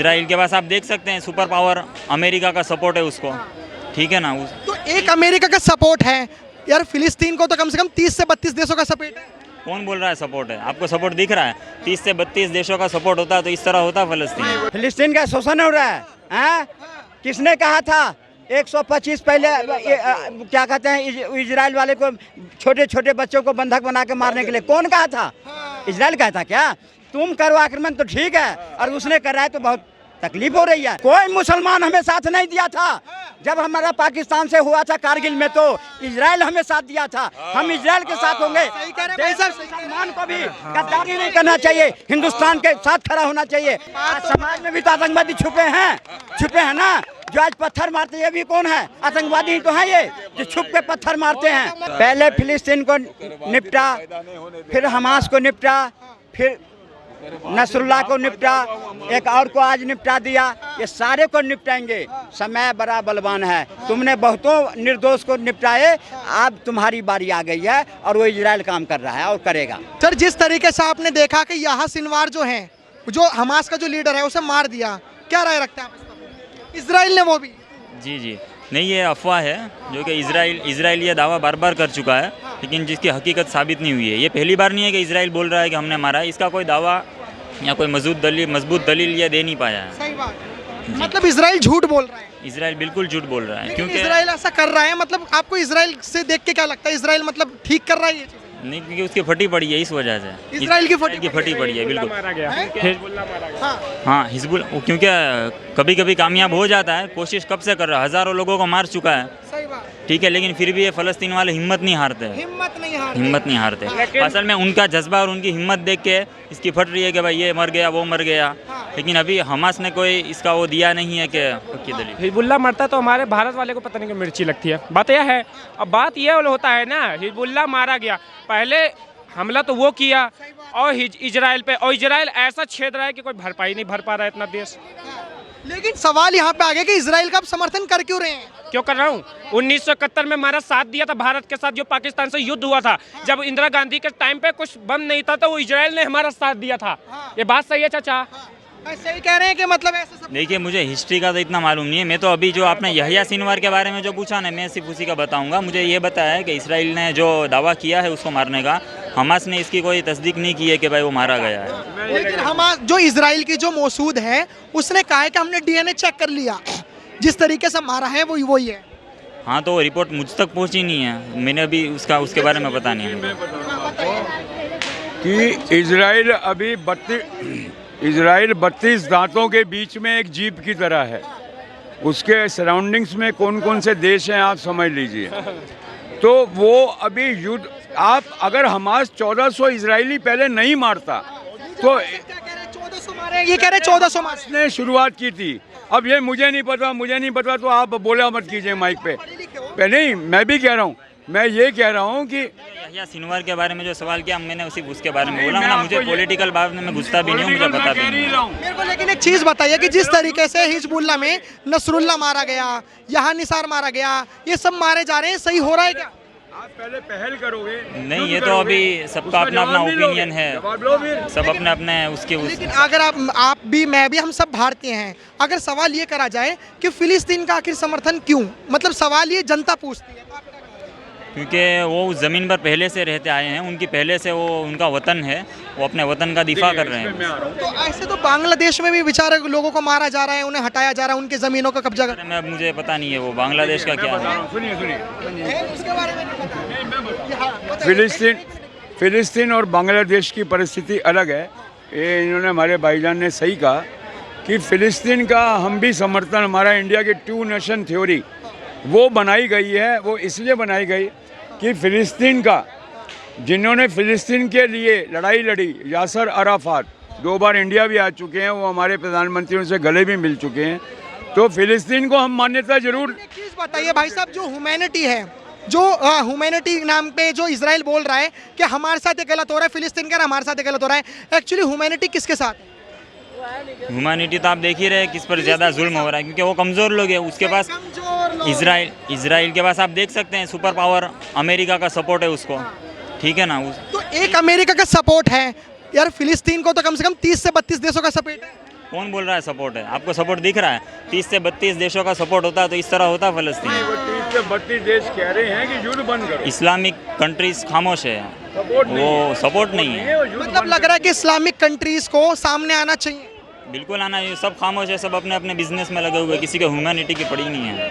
Israel के पास आप देख सकते हैं सुपर पावर अमेरिका का सपोर्ट है उसको, ठीक है ना। तो एक अमेरिका का सपोर्ट है यार, फिलिस्तीन को तो कम से कम 30 से 32 देशों का सपोर्ट है। कौन बोल रहा है सपोर्ट है? आपको सपोर्ट दिख रहा है? 30 से 32 देशों का सपोर्ट होता तो इस तरह होता फलस्तीन। फिलिस्तीन का शोषण हो रहा है, हैं? किसने कहा था 125 पहले क्या कहते हैं इजराइल वाले को छोटे छोटे बच्चों को बंधक बना के मारने के लिए? कौन कहा था? इजराइल कहा था क्या? तुम करो आक्रमण तो ठीक है, और उसने कर रहा है तो बहुत तकलीफ हो रही है। कोई मुसलमान हमें साथ नहीं दिया था जब हमारा पाकिस्तान से हुआ था कारगिल में, तो इजराइल हमें साथ दिया था। हम इजराइल के साथ होंगे। मुसलमान को भी गद्दारी नहीं करना चाहिए, हिंदुस्तान के साथ खड़ा होना चाहिए। आज समाज में भी तो आतंकवादी छुपे हैं ना। जो आज पत्थर मारते हैं ये भी कौन है? आतंकवादी ही तो है ये, जो छुप के पत्थर मारते हैं। पहले फिलिस्तीन को निपटा, फिर हमास को निपटा, फिर नसरुल्लाह को निपटा, एक और को आज निपटा दिया। ये सारे को निपटाएंगे। समय बड़ा बलवान है। तुमने बहुतों निर्दोष को निपटाए, अब तुम्हारी बारी आ गई है और वो इजराइल काम कर रहा है और करेगा। सर, जिस तरीके से आपने देखा कि याह्या सिनवार जो है, जो हमास का जो लीडर है, उसे मार दिया, क्या राय रखते हैं आप इस पर? इजराइल ने वो भी जी नहीं, ये अफवाह है जो कि इजराइल ये दावा बार बार कर चुका है, लेकिन जिसकी हकीकत साबित नहीं हुई है। ये पहली बार नहीं है कि इजराइल बोल रहा है कि हमने मारा है। इसका कोई दावा या कोई मजबूत दलील ये दे नहीं पाया है। सही बात है। मतलब इजराइल झूठ बोल रहा है। इजराइल बिल्कुल झूठ बोल रहा है, क्योंकि इजराइल ऐसा कर रहा है। मतलब आपको इजराइल से देख के क्या लगता है? इजराइल मतलब ठीक कर रहा है ये चीज़? नहीं, क्योंकि उसकी फटी पड़ी है, इस वजह से इजराइल की फटी पड़ी है। बिल्कुल हिजबुल्लाह मारा गया। हाँ, हिजबुल, क्योंकि कभी कभी कामयाब हो जाता है। कोशिश कब से कर रहा है, हज़ारों लोगों को मार चुका है, सही बात, ठीक है, लेकिन फिर भी ये फ़लस्तीन वाले हिम्मत नहीं हारते। असल में उनका जज्बा और उनकी हिम्मत देख के इसकी फट रही है कि भाई ये मर गया, वो मर गया। लेकिन अभी हमास ने कोई इसका वो दिया नहीं है कि पक्की दलील। हिजबुल्लाह मरता तो हमारे भारत वाले को पता नहीं क्यों मिर्ची लगती है। बात यह है, अब बात यह होता है ना, हिजबुल्लाह मारा गया, पहले हमला तो वो किया और इजराइल पे, और इजराइल ऐसा छेद रहा है कि कोई भरपाई नहीं भर पा रहा है इतना देश। लेकिन सवाल यहाँ पे आ गया कि इजराइल का आप समर्थन कर क्यों रहे हैं? क्यों कर रहा हूँ? 1971 में हमारा साथ दिया था भारत के साथ, जो पाकिस्तान से युद्ध हुआ था। जब इंदिरा गांधी के टाइम पे कुछ बम नहीं था तो वो इजराइल ने हमारा साथ दिया था। ये बात सही है चाचा? सही कह रहे हैं कि मतलब ऐसा सब। देखिए, मुझे हिस्ट्री का तो इतना मालूम नहीं है। मैं तो अभी जो आपने याह्या सिनवार के बारे में जो पूछा ना, मैं सिर्फ उसी का बताऊंगा। मुझे ये बताया है कि इसराइल ने जो दावा किया है उसको मारने का, हमास ने इसकी कोई तस्दीक नहीं की है कि भाई वो मारा गया है। लेकिन हमास जो इजराइल की जो मौसूद है, उसने कहा है कि हमने डीएनए चेक कर लिया, जिस तरीके से मारा है वो ही है। हाँ, तो वो रिपोर्ट मुझ तक पहुँची नहीं है, मैंने अभी उसके बारे में पता नहीं है कि इजराइल 32 दांतों के बीच में एक जीप की तरह है। उसके सराउंडिंग्स में कौन कौन से देश हैं आप समझ लीजिए। तो वो अभी युद्ध, आप अगर हमास 1400 इजरायली पहले नहीं मारता तो ये कह रहे 1400 मारे ने शुरुआत की थी। अब ये मुझे नहीं पता तो आप बोला मत कीजिए माइक पे। नहीं, मैं भी कह रहा हूँ, मैं ये कह रहा हूँ कि याह्या सिनवार के बारे में जो सवाल किया, मैंने उसी उसके बारे में बोला ना। मुझे पॉलिटिकल बात में घुसता भी नहीं हूँ, मुझे पता भी नहीं है। मेरे को लेकिन एक चीज़ बताइए कि जिस तरीके से हिजबुल्लाह में नसरुल्लाह मारा गया, याह्या निसार मारा गया, ये सब मारे जा रहे हैं, सही हो रहा है क्या? आप पहले पहल करोगे। नहीं, ये तो अभी सबका अपना अपना ओपिनियन है, सब अपने अपने उसके लेकिन अगर आप भी, मैं भी, हम सब भारतीय हैं, अगर सवाल ये करा जाए कि फिलिस्तीन का आखिर समर्थन क्यों, मतलब सवाल ये जनता पूछती है, क्योंकि वो उस ज़मीन पर पहले से रहते आए हैं, उनकी पहले से वो उनका वतन है, वो अपने वतन का दिफा कर रहे हैं। तो ऐसे तो बांग्लादेश में भी बेचारे लोगों को मारा जा रहा है, उन्हें हटाया जा रहा है, उनके ज़मीनों का कब्जा कर। मैं मुझे पता नहीं है वो बांग्लादेश का क्या है। फिलिस्तीन और बांग्लादेश की परिस्थिति अलग है। ये इन्होंने, हमारे भाईजान ने सही कहा कि फ़िलिस्तीन का हम भी समर्थन, हमारा इंडिया की 2 नेशन थ्योरी वो बनाई गई है। वो इसलिए बनाई गई कि फ़िलिस्तीन का, जिन्होंने फ़िलिस्तीन के लिए लड़ाई लड़ी, यासर अराफात 2 बार इंडिया भी आ चुके हैं, वो हमारे प्रधानमंत्रियों से गले भी मिल चुके हैं। तो फ़िलिस्तीन को हम मान्यता जरूर। एक चीज़ बताइए भाई साहब, जो ह्यूमैनिटी है, जो ह्यूमैनिटी नाम पे जो इजराइल बोल रहा है कि हमारे साथ ये गलत हो रहा है, फिलिस्तीन कह रहा है हमारे साथ ये गलत हो रहा है, एक्चुअली ह्यूमैनिटी किसके साथ है? ह्यूमैनिटी तो आप देख ही रहे किस पर ज़्यादा जुल्म हो रहा है, क्योंकि वो कमज़ोर लोग हैं। उसके पास इजराइल के पास आप देख सकते हैं सुपर पावर अमेरिका का सपोर्ट है उसको, ठीक है ना। तो एक अमेरिका का सपोर्ट है यार, फिलिस्तीन को तो कम से कम 30 से 32 देशों का सपोर्ट है। कौन बोल रहा है सपोर्ट है? आपको सपोर्ट दिख रहा है? 30 से 32 देशों का सपोर्ट होता तो इस तरह होता फलस्तीन। 30 से 32 देश कह रहे हैं कि युद्ध बंद करो। इस्लामिक कंट्रीज खामोश है, वो सपोर्ट नहीं है। मतलब लग रहा है कि इस्लामिक कंट्रीज को सामने आना चाहिए। बिल्कुल आना, ये सब खामोश है, सब अपने अपने बिजनेस में लगे हुए, किसी को ह्यूमैनिटी की पड़ी नहीं है।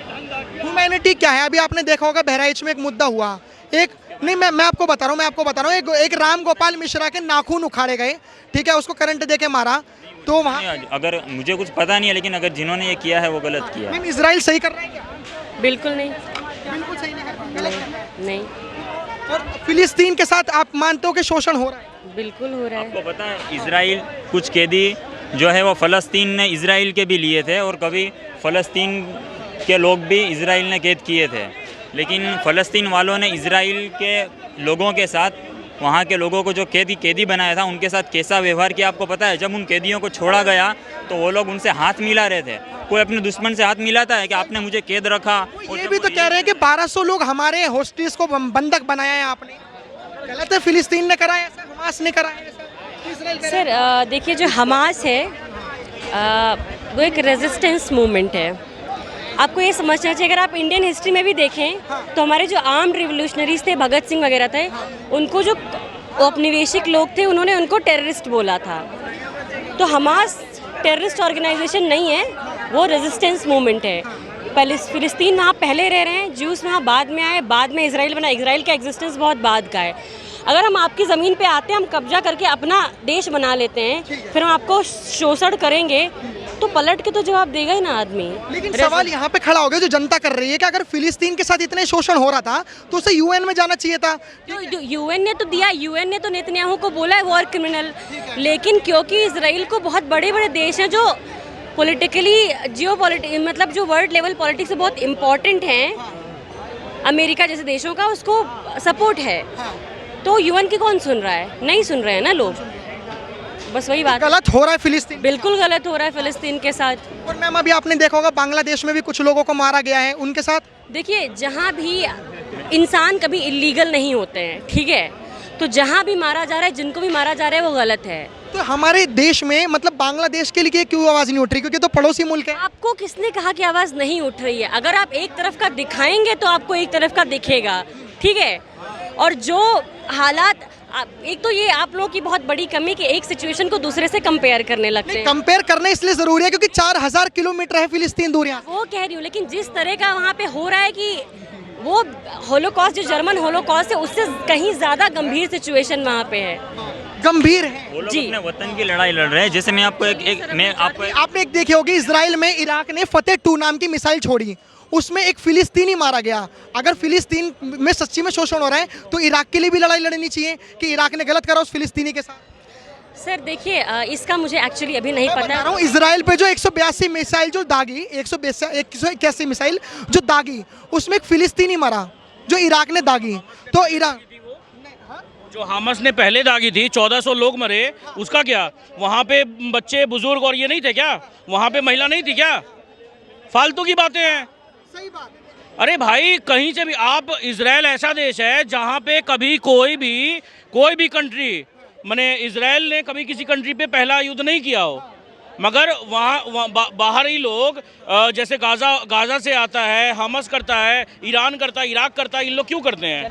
ह्यूमैनिटी क्या है? अभी आपने देखा होगा बहराइच में एक मुद्दा हुआ, एक नहीं मैं आपको बता रहा हूँ एक राम गोपाल मिश्रा के नाखून उखाड़े गए, ठीक है, उसको करंट दे के मारा, तो वहाँ अगर मुझे कुछ पता नहीं है, लेकिन अगर जिन्होंने ये किया है वो गलत किया है। इजराइल सही कर रहा है क्या? बिल्कुल नहीं, बिल्कुल सही नहीं कर रहा, गलत कर रहा है। नहीं, और फिलिस्तीन के साथ आप मानते हो कि शोषण हो रहा है? बिल्कुल हो रहा है। आपको पता है इजराइल कुछ कैदी जो है वो फ़लस्तीन ने इजराइल के भी लिए थे, और कभी फ़लस्तीन के लोग भी इजराइल ने कैद किए थे, लेकिन फ़लस्तीन वालों ने इजराइल के लोगों के साथ, वहाँ के लोगों को जो कैदी बनाया था उनके साथ कैसा व्यवहार किया आपको पता है? जब उन कैदियों को छोड़ा गया तो वो लोग उनसे हाथ मिला रहे थे। कोई अपने दुश्मन से हाथ मिलाता है कि आपने मुझे कैद रखा? ये भी तो कह रहे हैं कि 1200 लोग हमारे होस्टेज को बंधक बनाया है आपने, गलत है? फिलिस्तीन ने करा है ऐसा, हमास ने करा है ऐसा, इजराइल करा है? सर देखिए, जो हमास है वो एक रेजिस्टेंस मूवमेंट है। आपको ये समझना चाहिए, अगर आप इंडियन हिस्ट्री में भी देखें तो हमारे जो आर्म्ड रिवोल्यूशनरीज थे, भगत सिंह वगैरह थे, उनको जो औपनिवेशिक लोग थे उन्होंने उनको टेररिस्ट बोला था। तो हमास टेररिस्ट ऑर्गेनाइजेशन नहीं है, वो रेजिस्टेंस मूवमेंट है। फिलिस्तीन वहाँ पहले रह रहे हैं, ज्यूस वहाँ बाद में आए, बाद में इजराइल बना। इजराइल का एग्जिस्टेंस बहुत बाद का है। अगर हम आपकी ज़मीन पे आते हैं, हम कब्जा करके अपना देश बना लेते हैं, फिर हम आपको शोषण करेंगे, तो पलट के तो जवाब देगा ही ना आदमी। लेकिन सवाल यहाँ पे खड़ा हो गया जो जनता कर रही है कि अगर फिलिस्तीन के साथ इतने शोषण हो रहा था तो उसे यूएन में जाना चाहिए था। तो यूएन ने तो दिया, यूएन ने तो नेतन्याहू को बोला है वॉर क्रिमिनल, लेकिन क्योंकि इजराइल को बहुत बड़े बड़े देश हैं जो पॉलिटिकली मतलब जो वर्ल्ड लेवल पॉलिटिक्स से बहुत इम्पोर्टेंट हैं, अमेरिका जैसे देशों का उसको सपोर्ट है, तो यूएन की कौन सुन रहा है? नहीं सुन रहे हैं ना लोग। बस वही बात, गलत हो रहा है फिलिस्तीन, बिल्कुल गलत हो रहा है फिलिस्तीन के साथ। और मैम अभी आपने देखा होगा बांग्लादेश में भी कुछ लोगों को मारा गया है, उनके साथ देखिए, जहाँ भी इंसान कभी इलीगल नहीं होते हैं, ठीक है, तो जहाँ भी मारा जा रहा है, जिनको भी मारा जा रहा है, वो गलत है। तो हमारे देश में मतलब बांग्लादेश के लिए क्यों आवाज नहीं उठ रही? क्योंकि तो पड़ोसी मुल्क है। आपको किसने कहा कि आवाज़ नहीं उठ रही है? अगर आप एक तरफ का दिखाएंगे तो आपको एक तरफ का दिखेगा, ठीक है। और जो हालात, एक तो ये आप लोगों की बहुत बड़ी कमी कि एक सिचुएशन को दूसरे से कंपेयर करने लगते हैं। कंपेयर करना इसलिए जरूरी है क्योंकि 4000 किलोमीटर है फिलिस्तीन दूर यहाँ। वो कह रही हूँ, लेकिन जिस तरह का वहाँ पे हो रहा है कि वो होलोकॉस्ट, जो जर्मन होलोकॉस्ट है, उससे कहीं ज़्यादा गंभीर सिचुएशन वहाँ पे है, गंभीर है। वो लोग जी। अपने वतन की लड़ाई लड़ रहे हैं। जैसे मैं आपको आपने एक देखी होगी, इजराइल में इराक ने फतेह 2 नाम की मिसाइल छोड़ी, उसमें एक फिलिस्तीनी मारा गया। अगर फिलिस्तीन में सच्ची में शोषण हो रहा है तो इराक के लिए भी लड़ाई लड़नी चाहिए कि इराक ने गलत करा उस फिलिस्तीनी के साथ। सर देखिए, इसका मुझे एक्चुअली अभी नहीं बता पता। रहा हूँ, इजराइल पे जो 182 मिसाइल जो दागी, 181 मिसाइल जो दागी, उसमें एक फिलिस्तीनी मरा जो इराक ने दागी। तो इराक जो हामस ने पहले दागी थी, 1400 लोग मरे, उसका क्या? वहाँ पे बच्चे बुजुर्ग और ये नहीं थे क्या? वहाँ पे महिला नहीं थी क्या? फालतू की बातें हैं। सही बात। अरे भाई, कहीं से भी आप, इजराइल ऐसा देश है जहाँ पे कभी कोई भी कंट्री, माने इजराइल ने कभी किसी कंट्री पे पहला युद्ध नहीं किया हो, मगर वहाँ बाहरी लोग, जैसे गाजा से आता है, हमस करता है, ईरान करता है, इराक करता है, इन लोग क्यों करते हैं?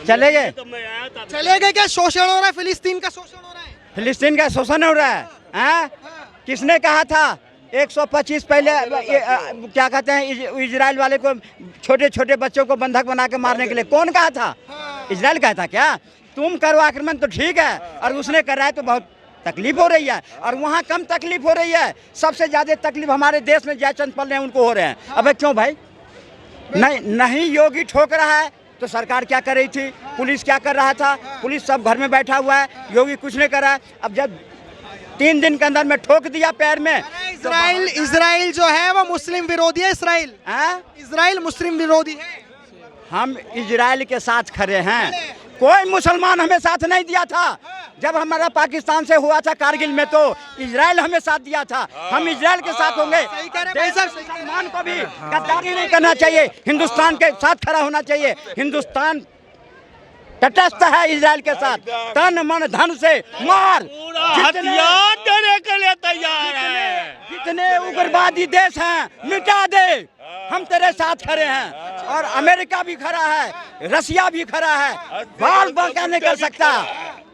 चले गए क्या? शोषण हो रहा है, फिलिस्तीन का शोषण हो रहा है। फिलिस्तीन का शोषण हो रहा है, हाँ? किसने कहा था 125 पहले क्या कहते हैं इजराइल वाले को, छोटे छोटे बच्चों को बंधक बना के मारने के लिए? कौन कहा था? इजराइल कहा था क्या? तुम करो आक्रमण तो ठीक है, और उसने कर रहा है तो बहुत तकलीफ हो रही है, और वहाँ कम तकलीफ हो रही है। सबसे ज़्यादा तकलीफ हमारे देश में जयचंद पल रहे हैं उनको हो रहे हैं। अबे क्यों भाई? नहीं योगी ठोक रहा है तो सरकार क्या कर रही थी? पुलिस क्या कर रहा था? पुलिस सब घर में बैठा हुआ है, योगी कुछ नहीं कर रहा है। अब जब 3 दिन के अंदर में ठोक दिया पैर में, इजराइल जो है वो मुस्लिम विरोधी है। इजराइल मुस्लिम विरोधी है। हम इजराइल के साथ खड़े हैं, कोई मुसलमान हमें साथ नहीं दिया था। जब हमारा पाकिस्तान से हुआ था कारगिल में तो इजराइल हमें साथ दिया था, हम इजराइल के साथ होंगे। मुसलमान को भी गद्दारी नहीं करना चाहिए, हिंदुस्तान के साथ खड़ा होना चाहिए। हिंदुस्तान तटस्थ है इजराइल के साथ, तन मन धन से मार। हथियार देने के लिए तैयार है। जितने उग्रवादी देश हैं मिटा दे, हम तेरे साथ खड़े हैं। और अमेरिका भी खड़ा है, रसिया भी खड़ा है, बाल बांका नहीं कर सकता,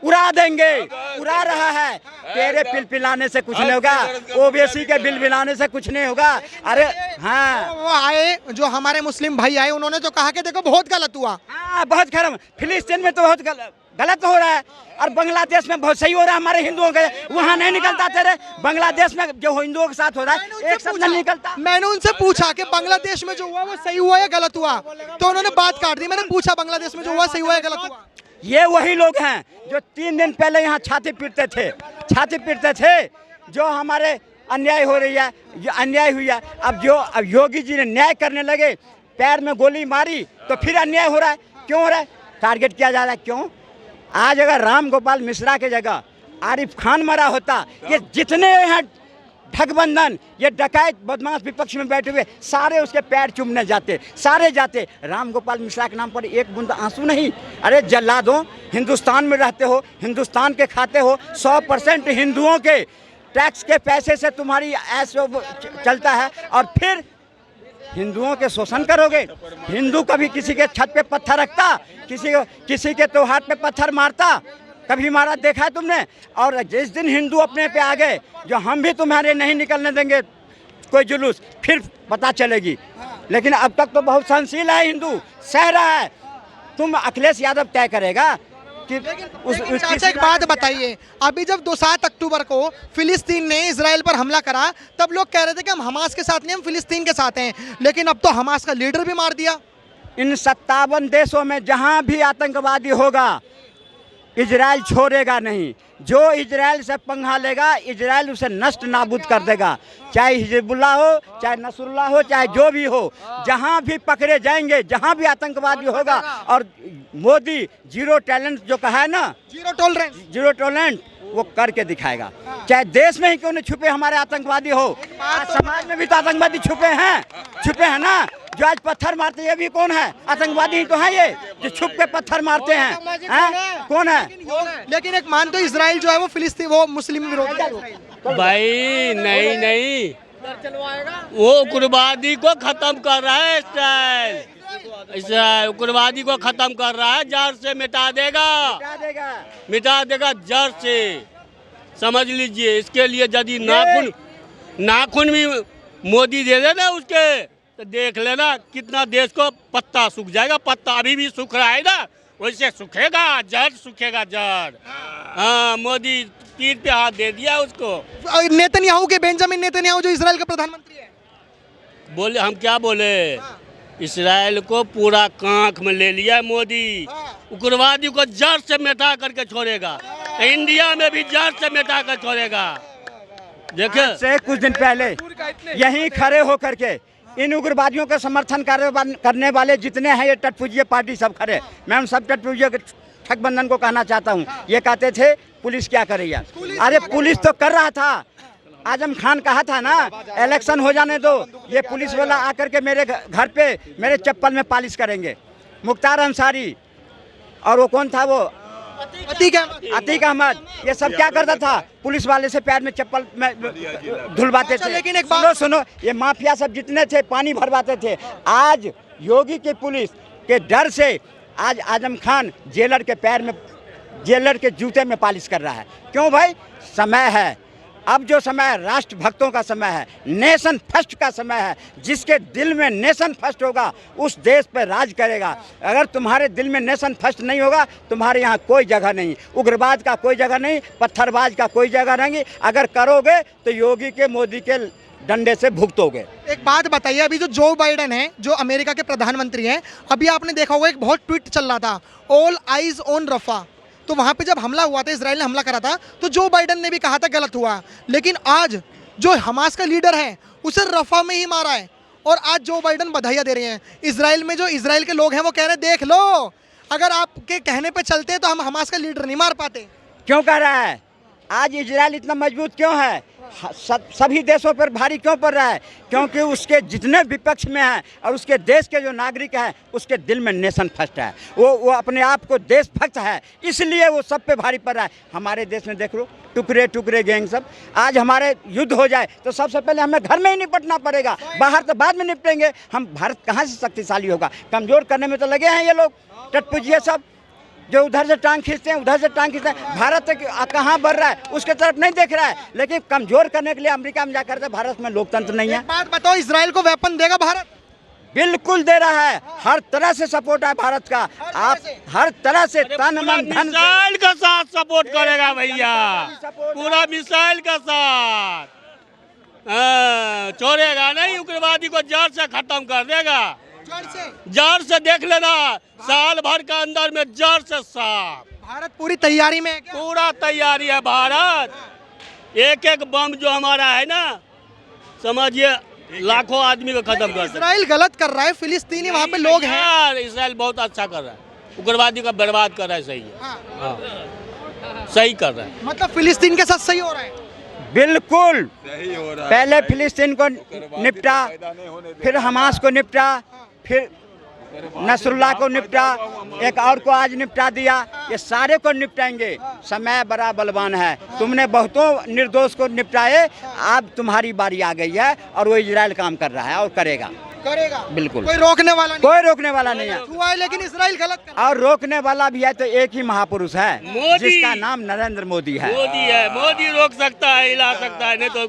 उड़ा देंगे, उड़ा रहा है। तेरे पिलपिलाने से कुछ नहीं होगा, ओबीसी के बिलबिलाने से कुछ नहीं होगा। अरे हाँ, वो आए जो हमारे मुस्लिम भाई आए, उन्होंने तो कहा कि देखो बहुत गलत हुआ। हाँ बहुत खराब। फिलिस्तीन में तो बहुत गलत हो रहा है, और बांग्लादेश में बहुत सही हो रहा है। हमारे हिंदुओं के वहाँ नहीं निकलता, तेरे बांग्लादेश में जो हिंदुओं के साथ हो रहा है एक शब्द नहीं निकलता। मैंने उनसे पूछा कि बांग्लादेश में जो हुआ वो सही हुआ या गलत हुआ, तो उन्होंने बात काट दी। मैंने पूछा बांग्लादेश में जो हुआ सही हुआ या गलत हुआ। ये वही लोग हैं जो 3 दिन पहले यहाँ छाती पीटते थे, जो हमारे अन्याय हो रही है, अन्याय हुई है। अब योगी जी ने न्याय करने लगे, पैर में गोली मारी, तो फिर अन्याय हो रहा है। क्यों हो रहा है? टारगेट किया जा रहा है। क्यों? आज अगर राम गोपाल मिश्रा के जगह आरिफ खान मरा होता, ये जितने यहाँ ठगबंधन, ये डकैत बदमाश विपक्ष में बैठे हुए, सारे उसके पैर चूमने जाते, सारे जाते। राम गोपाल मिश्रा के नाम पर एक बूंद आंसू नहीं। अरे जल्लादों, हिंदुस्तान में रहते हो, हिंदुस्तान के खाते हो, 100% हिंदुओं के टैक्स के पैसे से तुम्हारी ऐसे चलता है, और फिर हिंदुओं के शोषण करोगे। हिंदू कभी किसी के छत पे पत्थर रखता, किसी के त्योहार पे पत्थर मारता, कभी मारा देखा है तुमने? और जिस दिन हिंदू अपने पे आ गए, जो हम भी तुम्हारे नहीं निकलने देंगे कोई जुलूस, फिर पता चलेगी। लेकिन अब तक तो बहुत सहनशील है, हिंदू सह रहा है। तुम अखिलेश यादव तय करेगा कि चाचा एक बात बताइए, अभी जब 7 अक्टूबर को फिलिस्तीन ने इजराइल पर हमला करा, तब लोग कह रहे थे कि हम हमास के साथ नहीं, हम फिलिस्तीन के साथ हैं, लेकिन अब तो हमास का लीडर भी मार दिया। इन 57 देशों में जहां भी आतंकवादी होगा, इजराइल छोड़ेगा नहीं। जो इजराइल से पंगा लेगा, इजराइल उसे नष्ट नाबूद कर देगा। चाहे हिजबुल्लाह हो, चाहे नसरुल्लाह हो, चाहे जो भी हो, जहां भी पकड़े जाएंगे, जहां भी आतंकवादी होगा। और मोदी जीरो टैलेंट जो कहा है ना, जीरो टॉलरेंस, वो करके दिखाएगा। चाहे देश में ही क्यों नहीं छुपे हमारे आतंकवादी हो, आज समाज में भी तो आतंकवादी छुपे हैं ना। जो आज पत्थर मारते हैं, ये भी कौन है? आतंकवादी ही तो है ये, जो छुप के पत्थर मारते हैं। कौन है? लेकिन एक मान तो इजराइल जो है वो फिलिस्तीन, वो मुस्लिम विरोधी है। भाई नहीं, वो उग्रवादी को खत्म कर रहा है इसराइल उग्रवादी को खत्म कर रहा है, जड़ से मिटा देगा जड़ से। समझ लीजिए, इसके लिए यदि नाखून भी मोदी दे देना उसके, तो देख लेना कितना देश को पत्ता सूख जाएगा। पत्ता अभी भी सूख रहा है ना, वैसे सूखेगा, जड़ सूखेगा, जड़। हाँ, मोदी पीठ पे हाथ दे दिया उसको। नेतन्याहू के, बेंजामिन नेतन्याहू जो इजराइल का प्रधानमंत्री है, बोले हम क्या बोले, इसराइल को पूरा कांख में ले लिया मोदी। उग्रवादी को जड़ से मिटा करके छोड़ेगा, इंडिया में भी जड़ से मिटा कर छोड़ेगा। देखिए, से कुछ दिन पहले यहीं खड़े होकर के इन उग्रवादियों का समर्थन करने वाले जितने हैं, ये टटपुजिया पार्टी सब खड़े। मैं उन सब टटपुजिया के ठगबंधन को कहना चाहता हूँ। ये कहते थे पुलिस क्या कर रही है? अरे पुलिस तो कर रहा था। आजम खान कहा था ना, इलेक्शन हो जाने दो, ये पुलिस वाला आकर के मेरे घर पे मेरे चप्पल में पालिश करेंगे। मुख्तार अंसारी और वो कौन था, वो अतीक अहमद, ये सब क्या करता था? पुलिस वाले से पैर में चप्पल में धुलवाते थे। लेकिन एक बात सुनो, ये माफिया सब जितने थे पानी भरवाते थे। आज योगी की पुलिस के डर से आज आजम खान जेलर के जूते में पालिश कर रहा है। क्यों भाई? समय है, अब जो समय है राष्ट्र भक्तों का समय है, नेशन फर्स्ट का समय है। जिसके दिल में नेशन फर्स्ट होगा उस देश पर राज करेगा। अगर तुम्हारे दिल में नेशन फर्स्ट नहीं होगा, तुम्हारे यहाँ कोई जगह नहीं, उग्रवाद का कोई जगह नहीं, पत्थरबाज का कोई जगह नहीं। अगर करोगे तो योगी के, मोदी के डंडे से भुगतोगे। एक बात बताइए, अभी जो बाइडेन है, जो अमेरिका के प्रधानमंत्री हैं, अभी आपने देखा होगा एक बहुत ट्वीट चल रहा था, ऑल आइज ऑन रफा। तो वहाँ पे जब हमला हुआ था, इजराइल ने हमला करा था, तो जो बाइडेन ने भी कहा था गलत हुआ। लेकिन आज जो हमास का लीडर है उसे रफा में ही मारा है, और आज जो बाइडेन बधाइयाँ दे रहे हैं। इजराइल में जो इजराइल के लोग हैं वो कह रहे हैं देख लो, अगर आपके कहने पे चलते तो हम हमास का लीडर नहीं मार पाते। क्यों कह रहा है? आज इजराइल इतना मजबूत क्यों है? सभी देशों पर भारी क्यों पड़ रहा है? क्योंकि उसके जितने विपक्ष में हैं और उसके देश के जो नागरिक हैं उसके दिल में नेशन फर्स्ट है, वो अपने आप को देशभक्त है, इसलिए वो सब पे भारी पड़ रहा है। हमारे देश में देख लो टुकड़े टुकड़े गैंग सब। आज हमारे युद्ध हो जाए तो सबसे पहले हमें घर में ही निपटना पड़ेगा, बाहर तो बाद में निपटेंगे। हम भारत कहाँ से शक्तिशाली होगा? कमज़ोर करने में तो लगे हैं ये लोग टटपुजिए सब, जो उधर से टांग खींचते हैं उधर से टांग खींचते हैं। भारत कहाँ बढ़ रहा है उसके तरफ नहीं देख रहा है, लेकिन कमजोर करने के लिए अमेरिका में जाकर भारत में लोकतंत्र नहीं है। एक बात बताओ, इजराइल को वेपन देगा भारत? बिल्कुल दे रहा है, हर तरह से सपोर्ट है भारत का। आप हर तरह से तन मन धन मिसाइल का साथ सपोर्ट करेगा भैया, पूरा मिसाइल का साथ छोड़ेगा नहीं, उग्रवादी को जड़ से खत्म कर देगा। जड़ से देख लेना, साल भर के अंदर में जड़ से साफ। भारत पूरी तैयारी में है क्या? पूरा तैयारी है भारत। एक एक बम जो हमारा है ना, समझिए लाखों आदमी को खत्म कर सकता। इजराइल गलत कर रहा है, फिलिस्तीनी वहाँ पे लोग हैं। यार इजराइल बहुत अच्छा कर रहा है, उग्रवादी का बर्बाद कर रहा है। सही है, हाँ। सही कर रहा है। मतलब फिलिस्तीन के साथ सही हो रहा है? बिल्कुल पहले फिलिस्तीन को निपटा, फिर हमास को निपटा, फिर नसरुल्लाह को निपटा, एक और को आज निपटा दिया। ये सारे को निपटाएंगे, समय बड़ा बलवान है। तुमने बहुतों निर्दोष को निपटाए, अब तुम्हारी बारी आ गई है और वो इजराइल काम कर रहा है और करेगा। बिल्कुल कोई रोकने वाला नहीं, कोई रोकने वाला नहीं है। हुआ है लेकिन इजराइल गलत कर। और रोकने वाला भी है तो एक ही महापुरुष है, मोदी। जिसका नाम नरेंद्र मोदी है। मोदी है, मोदी रोक सकता है, हिला सकता है, नहीं तो